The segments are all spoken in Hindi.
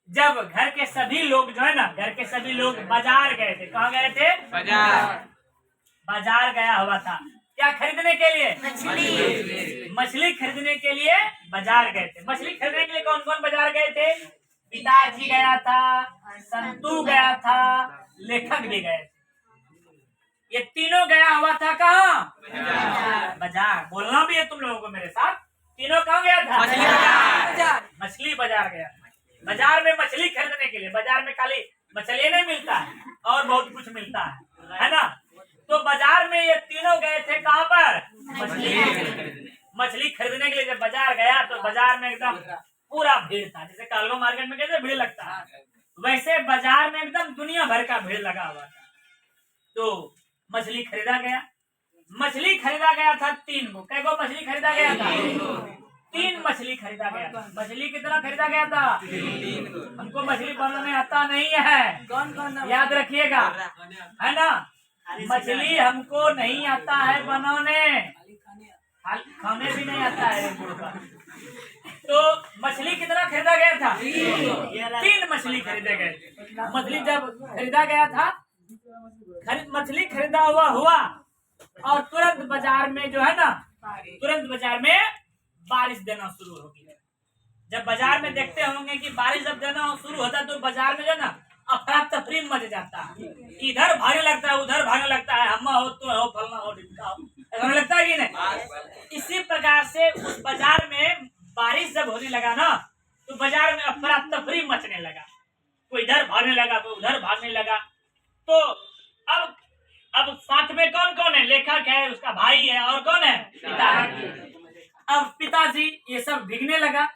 जब घर के सभी लोग जो है ना, घर के सभी लोग बाजार गए थे। कहाँ गए थे? बाजार। बाजार गया हुआ था। क्या खरीदने के लिए? मछली। मछली खरीदने के लिए बाजार गए थे। मछली खरीदने के लिए कौन कौन बाजार गए थे? पिताजी गया था, संतू गया था, लेखक भी गए थे। ये तीनों गया हुआ था कहाँ? बाजार। बोलना भी है तुम लोगों को मेरे साथ। तीनों कहाँ गया था? मछली बाजार। मछली बाजार गया था। बाजार में मछली खरीदने के लिए। बाजार में खाली मछली नहीं मिलता है, और बहुत कुछ मिलता है ना। तो बाजार में ये तीनों गए थे कहाँ पर? मछली खरीदने के लिए जब बाजार गया तो बाजार में एकदम पूरा भीड़ था। जैसे कालगो मार्केट में कैसे भीड़ लगता है, वैसे बाजार में एकदम दुनिया भर का भीड़ लगा हुआ था। तो मछली खरीदा गया। मछली खरीदा गया था 3 गो। कै गो मछली खरीदा गया था? 3 मछली खरीदा गया था। मछली कितना खरीदा गया था? 3। हमको मछली बनाने आता नहीं है, कौन याद रखिएगा, है ना। मछली हमको नहीं आता है बनाने, खाने भी नहीं आता है। तो मछली कितना खरीदा गया था? 3 मछली खरीदे गए। मछली जब खरीदा गया था, मछली खरीदा हुआ और तुरंत बाजार में जो है ना, तुरंत बाजार में बारिश देना शुरू हो गई। जब बाजार में देखते होंगे कि बारिश जब देना शुरू होता है तो बाजार में जो है ना अफरा तफरी मच जाता है। इधर भागने लगता है, उधर भागने लगता है, हम हो तो हो, फलना हो, ढिमका हो, ऐसा लगता है कि नहीं। इसी प्रकार से उस बाजार में बारिश जब होने लगा ना, तो बाजार में अफरा तफरी मचने लगा। कोई इधर भागने लगा, कोई उधर भागने लगा। तो अब साथ में कौन कौन है? लेखक है, उसका भाई है, और कौन है? पिताजी। अब पिताजी ये सब भीगने लगा।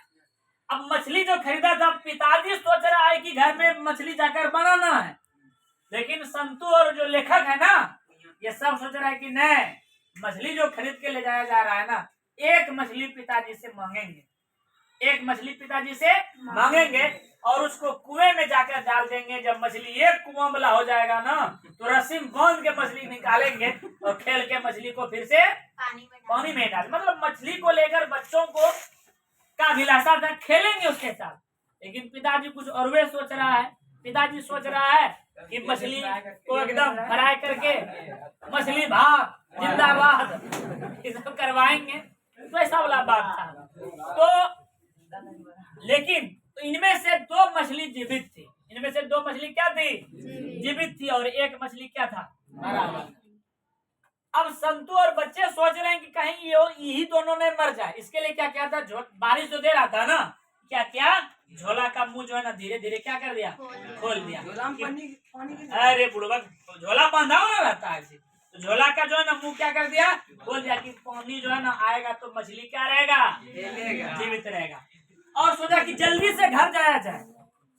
अब मछली जो खरीदा था, पिताजी सोच रहा है कि घर में मछली जाकर बनाना है, लेकिन संतू और जो लेखक है ना, ये सब सोच रहा है कि नहीं, मछली जो खरीद के ले जाया जा रहा है ना, एक मछली पिताजी से मांगेंगे, एक मछली पिताजी से मांगेंगे और उसको कुएं में जाकर डाल देंगे। जब मछली एक कुआं वाला हो जाएगा ना, तो रस्सी में बांध के मछली निकालेंगे और खेल के मछली को फिर से पानी में डाल। मतलब मछली को लेकर बच्चों को का अभिलाषा था, खेलेंगे उसके साथ। लेकिन पिताजी कुछ और वे सोच रहा है। पिताजी सोच रहा है कि मछली को एकदम फ्राई करके मछली भात जिंदाबाद ये सब करवाएंगे, तो ऐसा वाला बात था। तो लेकिन तो इनमें से 2 मछली जीवित थी। इनमें से 2 मछली क्या थी? जीवित थी, और एक मछली क्या था? मरा हुआ। अब संतू और बच्चे सोच रहे हैं कि कहीं यही दोनों ने मर जाए। इसके लिए क्या किया था? बारिश जो दे रहा था ना, क्या किया? झोला का मुंह जो है ना धीरे धीरे क्या कर दिया? खोल दिया। अरे बुढ़वा, झोला बांधा हुआ रहता है, तो झोला का जो है ना मुंह क्या कर दिया? खोल दिया कि पानी जो है ना आएगा तो मछली क्या रहेगा? जीवित रहेगा। और सोचा कि जल्दी से घर जाया जाए।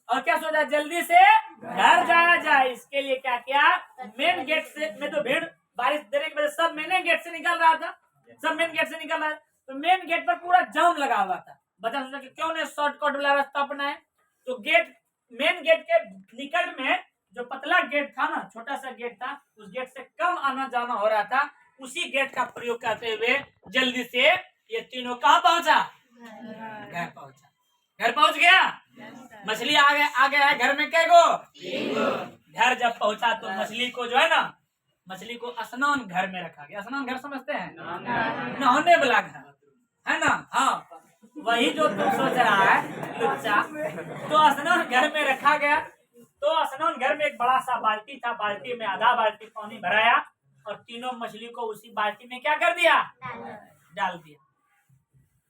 और क्या सोचा? जल्दी से घर जाया जाए। इसके लिए क्या किया? मेन गेट से में तो भीड़, बारिश देने की वजह सब मेन गेट से निकल रहा था, सब मेन गेट से निकल रहा था। तो मेन गेट पर पूरा जाम लगा हुआ था। बच्चा सोचा कि क्यों नहीं शॉर्टकट वाला रास्ता अपनाए। तो गेट, मेन गेट के निकट में जो पतला गेट था ना, छोटा सा गेट था, उस गेट से कम आना जाना हो रहा था। उसी गेट का प्रयोग करते हुए जल्दी से ये तीनों कहाँ पहुंचा? घर पहुंचा। घर पहुंच गया। मछली आ गया है घर में। कै गो? 3 गो। घर जब पहुंचा तो मछली को जो है ना, मछली को स्नान घर में रखा गया। स्नान घर समझते हैं? नहाने वाला घर, है ना। हाँ, वही जो तुम सोच रहा है लुच्चा। तो स्नान घर में रखा गया। तो स्नान घर में एक बड़ा सा बाल्टी था। बाल्टी में आधा बाल्टी पानी भराया और तीनों मछली को उसी बाल्टी में क्या कर दिया? डाल दिया।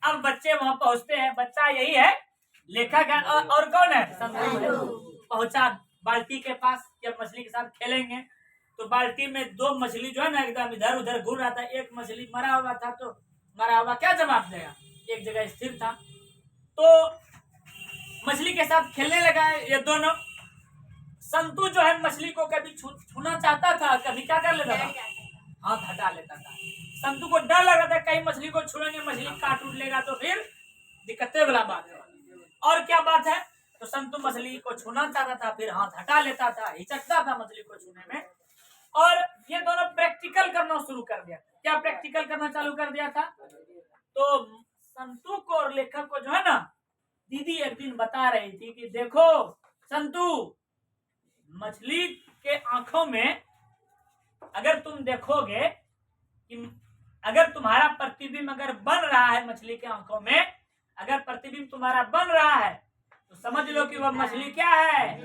अब बच्चे वहां पहुंचते हैं। बच्चा यही है, लेखक है, और कौन है? पहुंचा बाल्टी के पास। जब मछली के साथ खेलेंगे तो बाल्टी में 2 मछली जो है ना एकदम इधर उधर घूर रहा था। एक मछली मरा हुआ था, तो मरा हुआ क्या जवाब देगा? एक जगह स्थिर था। तो मछली के साथ खेलने लगा ये दोनों। संतू जो है मछली को कभी छूना चाहता था, कभी क्या कर लेता था? हाथ हटा लेता था। संतू को डर लग रहा था कहीं मछली को छूएंगे, मछली काट उठ लेगा तो फिर दिक्कतें वाला बात है। और क्या बात है? तो संतू मछली को छूना चाहता था, फिर हाथ हटा लेता था, हिचकता था मछली को छूने में। और ये दोनों प्रैक्टिकल करना शुरू कर दिया। क्या प्रैक्टिकल करना चालू कर दिया था? तो संतू को और लेखक को जो है ना दीदी एक दिन बता रही थी कि देखो संतु, मछली के आंखों में अगर तुम देखोगे कि अगर तुम्हारा प्रतिबिंब अगर बन रहा है मछली के आंखों में, अगर प्रतिबिंब तुम्हारा बन रहा है तो समझ लो कि वह मछली क्या है,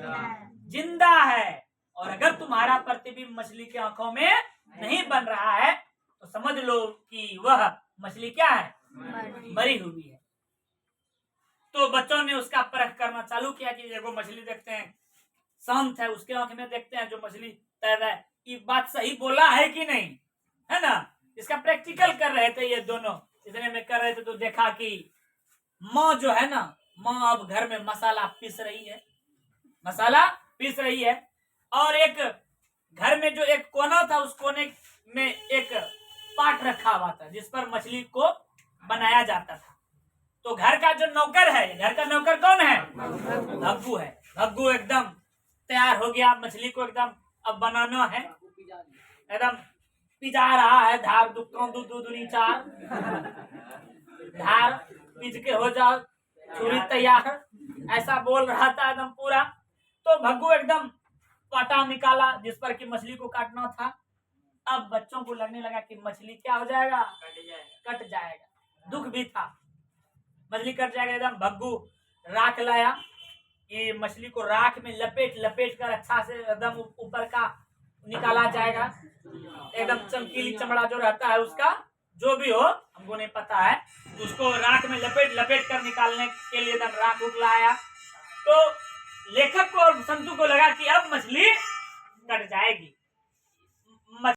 जिंदा है। और अगर तुम्हारा प्रतिबिंब मछली के आंखों में नहीं बन रहा है तो समझ लो कि वह मछली क्या है, मरी हुई है। तो बच्चों ने उसका परख करना चालू किया कि देखो मछली देखते हैं शांत है, उसके आंख में देखते हैं जो मछली तैर रहा है, ये बात सही बोला है कि नहीं, है ना। इसका प्रैक्टिकल कर रहे थे ये दोनों, इतने में कर रहे थे तो देखा कि माँ जो है ना, माँ अब घर में मसाला पीस रही है, मसाला पीस रही है। और एक घर में जो एक कोना था, उस कोने में एक पाट रखा हुआ था जिस पर मछली को बनाया जाता था। तो घर का जो नौकर है, घर का नौकर कौन है, भग्गू है। भग्गू एकदम तैयार हो गया, मछली को एकदम अब बनाना है, एकदम पिजा रहा है, धार दूनी चार, धार पिज के हो जाओ, छुरी तैयार, ऐसा बोल रहा था एकदम पूरा। तो भग्गू एकदम पाटा निकाला जिस पर कि मछली को काटना था। अब बच्चों को लगने लगा कि मछली क्या हो जाएगा, कट जाएगा। दुख भी था, मछली कट जाएगा। एकदम भग्गू राख लाया कि मछली को राख में लपेट लपेट कर अच्छा से एकदम ऊपर का निकाला जाएगा। एकदम चमकीली चमड़ा जो रहता है उसका, जो भी हो हमको नहीं पता है, उसको राख में लपेट लपेट कर निकालने के लिए एकदम राख उग लाया। तो लेखक को और संतु को लगा कि अब मछली कट जाएगी।